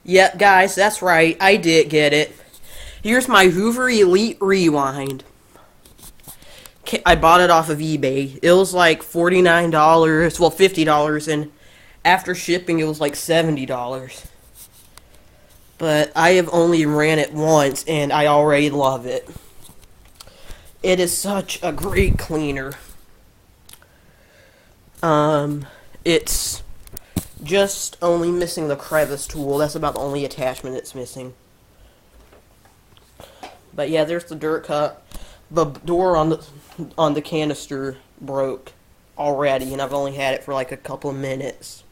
Yep, guys, that's right. I did get it. Here's my Hoover Elite Rewind. I bought it off of eBay. It was like $49, well, $50, and after shipping, it was like $70. But I have only ran it once, and I already love it. It is such a great cleaner. It's just only missing the crevice tool. That's about the only attachment it's missing. But yeah, there's the dirt cup. The door on the canister broke already, and I've only had it for like a couple of minutes.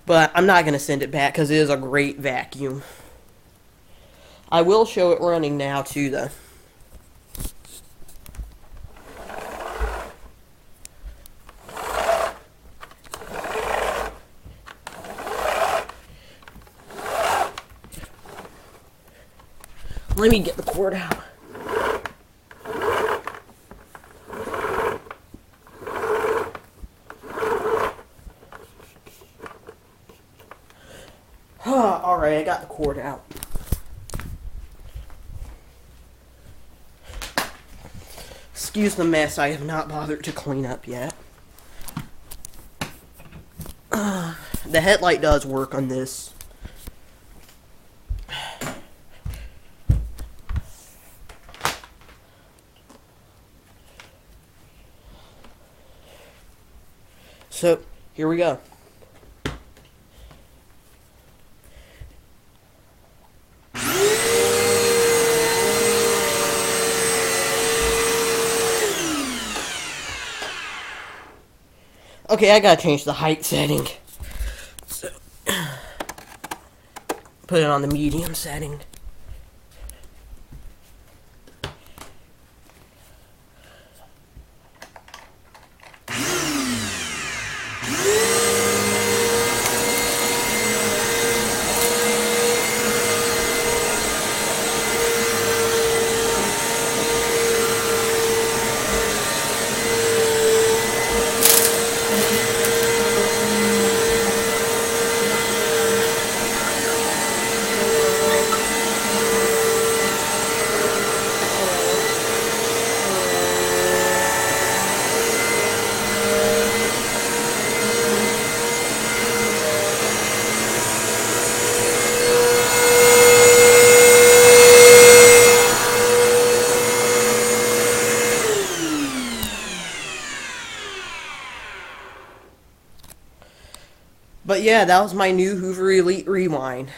But I'm not going to send it back because it is a great vacuum. I will show it running now too, though. Let me get the cord out. Alright, I got the cord out. Excuse the mess I have not bothered to clean up yet. The headlight does work on this. So, here we go. Okay, I gotta change the height setting. So, put it on the medium setting. But yeah, that was my new Hoover Elite Rewind.